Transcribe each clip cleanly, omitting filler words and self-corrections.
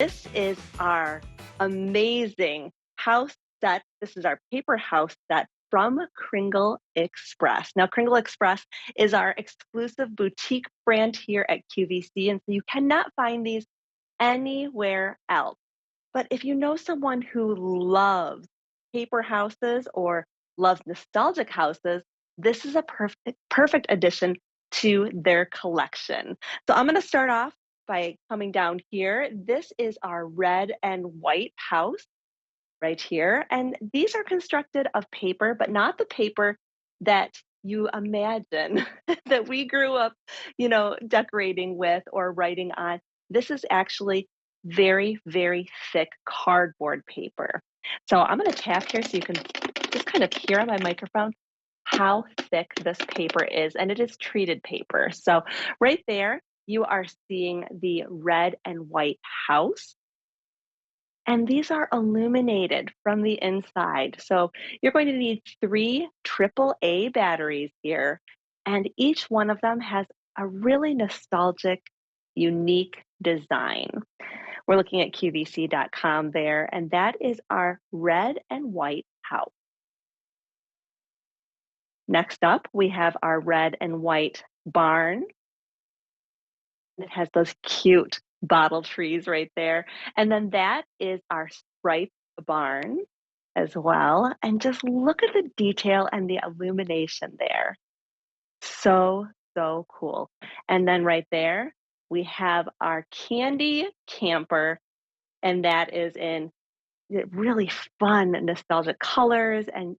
this is our amazing house set. This is our paper house set from Kringle Express. Now, Kringle Express is our exclusive boutique brand here at QVC, and so you cannot find these anywhere else. But if you know someone who loves paper houses or loves nostalgic houses, this is a perfect addition to their collection. So I'm going to start off by coming down here. This is our red and white house right here. And these are constructed of paper, but not the paper that you imagine that we grew up, decorating with or writing on. This is actually very, very thick cardboard paper. So I'm going to tap here so you can just kind of hear on my microphone how thick this paper is, and it is treated paper. So right there, you are seeing the red and white house. And these are illuminated from the inside. So you're going to need 3 AAA batteries here, and each one of them has a really nostalgic, unique design. We're looking at QVC.com there, and that is our red and white house. Next up, we have our red and white barn. It has those cute bottle trees right there. And then that is our striped barn as well. And just look at the detail and the illumination there. So, so cool. And then right there, we have our candy camper, and that is in really fun, nostalgic colors. And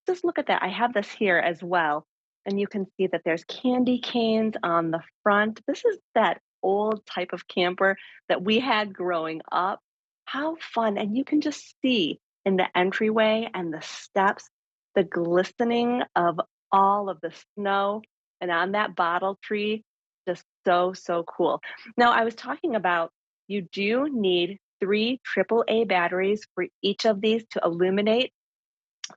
just look at that. I have this here as well. And you can see that there's candy canes on the front. This is that old type of camper that we had growing up. How fun. And you can just see in the entryway and the steps the glistening of all of the snow and on that bottle tree. Just so, so cool. Now, I was talking about you do need 3 AAA batteries for each of these to illuminate.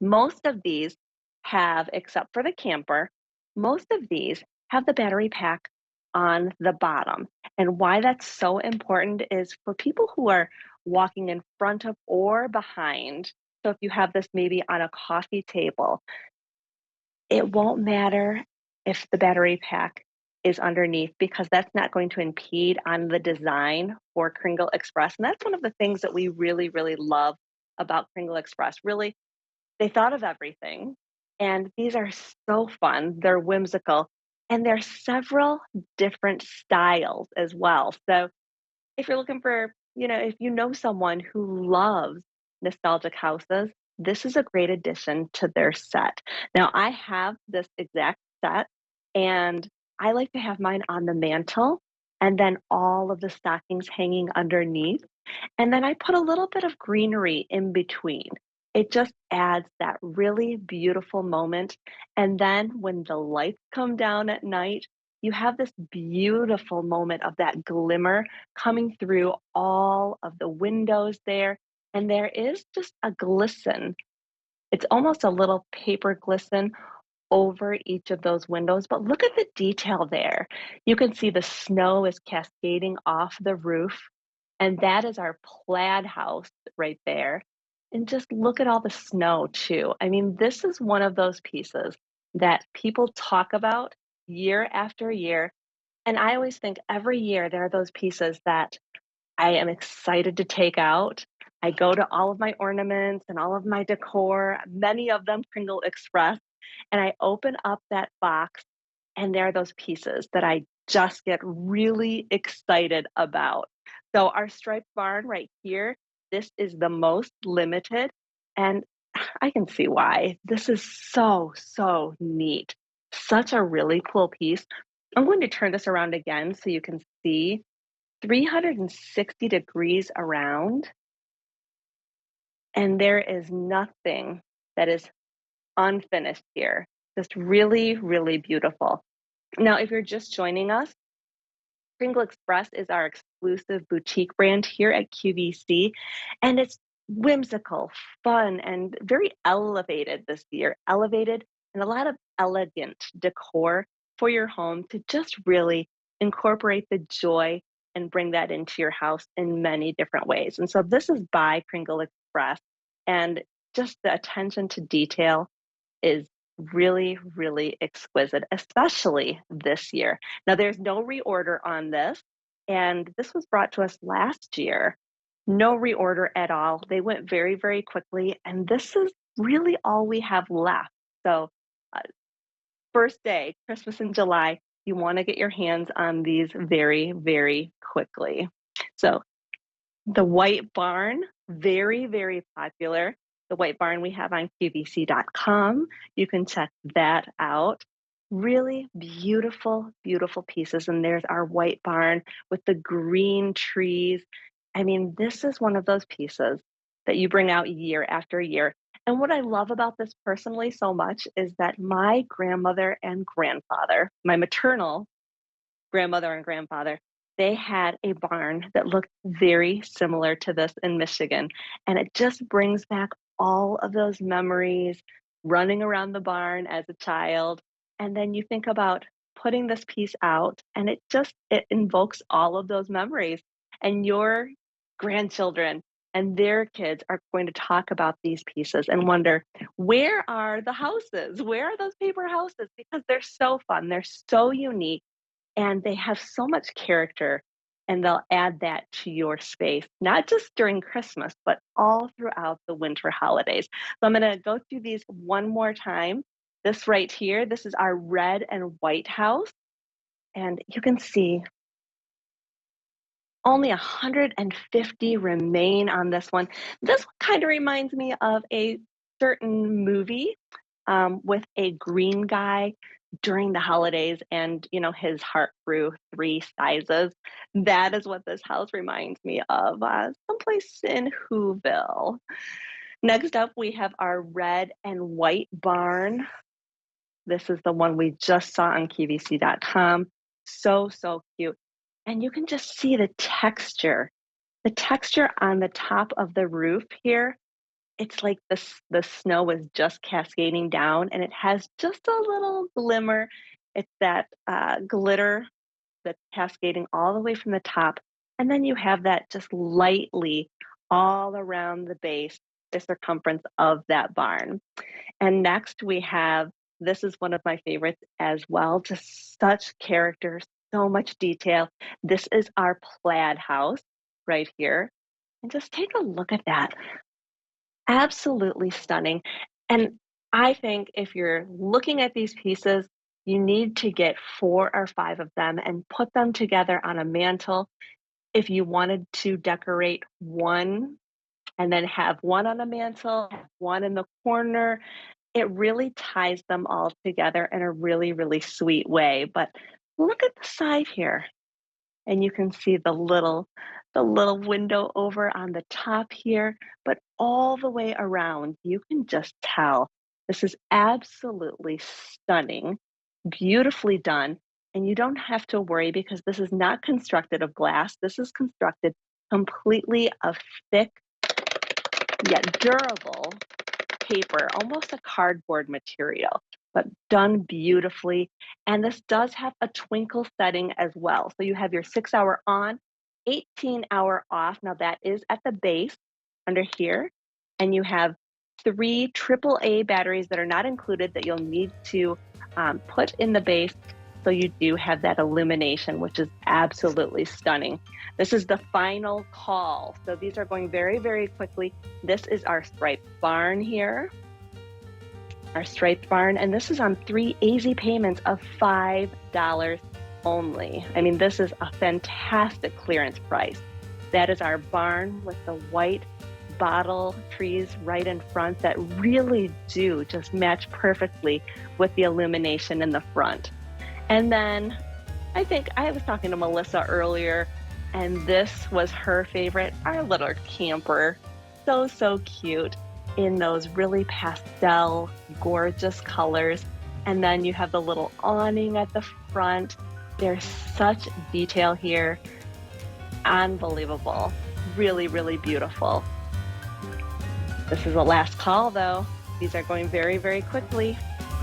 Most of these have, except for the camper, most of these have the battery pack on the bottom. And why that's so important is for people who are walking in front of or behind. So if you have this maybe on a coffee table, it won't matter if the battery pack is underneath because that's not going to impede on the design for Kringle Express. And that's one of the things that we really, really love about Kringle Express. Really, they thought of everything. And these are so fun. They're whimsical. And there's several different styles as well. So if you're looking for, if you know someone who loves nostalgic houses, this is a great addition to their set. Now, I have this exact set, and I like to have mine on the mantle and then all of the stockings hanging underneath. And then I put a little bit of greenery in between. It just adds that really beautiful moment. And then when the lights come down at night, you have this beautiful moment of that glimmer coming through all of the windows there. And there is just a glisten. It's almost a little paper glisten over each of those windows. But look at the detail there. You can see the snow is cascading off the roof. And that is our plaid house right there. And just look at all the snow, too. I mean, this is one of those pieces that people talk about year after year. And I always think every year there are those pieces that I am excited to take out. I go to all of my ornaments and all of my decor, many of them Kringle Express, and I open up that box, and there are those pieces that I just get really excited about. So our striped barn right here, this is the most limited, and I can see why. This is so, so neat. Such a really cool piece. I'm going to turn this around again so you can see 360 degrees around, and there is nothing that is unfinished here. Just really, really beautiful. Now, if you're just joining us, Kringle Express is our exclusive boutique brand here at QVC, and it's whimsical, fun, and very elevated this year. Elevated and a lot of elegant decor for your home to just really incorporate the joy and bring that into your house in many different ways. And so this is by Kringle Express, and just the attention to detail is really, really exquisite, especially this year. Now, there's no reorder on this, and this was brought to us last year. No reorder at all. They went very, very quickly, and this is really all we have left. So, uh, first day, Christmas in July, you want to get your hands on these very, very quickly. So, the White Barn, very, very popular. The White Barn we have on QVC.com. You can check that out. Really beautiful, beautiful pieces. And there's our White Barn with the green trees. I mean, this is one of those pieces that you bring out year after year. And what I love about this personally so much is that my grandmother and grandfather, my maternal grandmother and grandfather, they had a barn that looked very similar to this in Michigan. And it just brings back all of those memories running around the barn as a child. And then you think about putting this piece out and it invokes all of those memories. And your grandchildren and their kids are going to talk about these pieces and wonder, where are the houses? Where are those paper houses? Because they're so fun. They're so unique and they have so much character, and they'll add that to your space, not just during Christmas, but all throughout the winter holidays. So I'm going to go through these one more time. This right here, this is our red and white house. And you can see only 150 remain on this one. This one kind of reminds me of a certain movie with a green guy during the holidays, and his heart grew 3 sizes. That is what this house reminds me of, someplace in Whoville. Next up, we have our red and white barn. This is the one we just saw on QVC.com. So, so cute. And you can just see the texture. The texture on the top of the roof here, it's like the snow is just cascading down, and it has just a little glimmer. It's that glitter that's cascading all the way from the top. And then you have that just lightly all around the base, the circumference of that barn. And next we have, this is one of my favorites as well, just such character, so much detail. This is our plaid house right here. And just take a look at that. Absolutely stunning. And I think if you're looking at these pieces, you need to get 4 or 5 of them and put them together on a mantle. If you wanted to decorate one and then have one on a mantle, have one in the corner, it really ties them all together in a really, really sweet way. But look at the side here. And you can see the little window over on the top here, but all the way around, you can just tell this is absolutely stunning, beautifully done. And you don't have to worry because this is not constructed of glass. This is constructed completely of thick yet durable paper, almost a cardboard material, but done beautifully. And this does have a twinkle setting as well. So you have your 6-hour on, 18-hour off. Now that is at the base under here. And you have 3 AAA batteries that are not included that you'll need to put in the base. So you do have that illumination, which is absolutely stunning. This is the final call. So these are going very, very quickly. This is our striped barn here. Our striped barn, and this is on 3 easy payments of $5 only. I mean, this is a fantastic clearance price. That is our barn with the white bottle trees right in front that really do just match perfectly with the illumination in the front. And then I think I was talking to Melissa earlier, and this was her favorite, our little camper. So, so cute in those really pastel, gorgeous colors. And then you have the little awning at the front. There's such detail here. Unbelievable. Really, really beautiful. This is the last call though. These are going very, very quickly.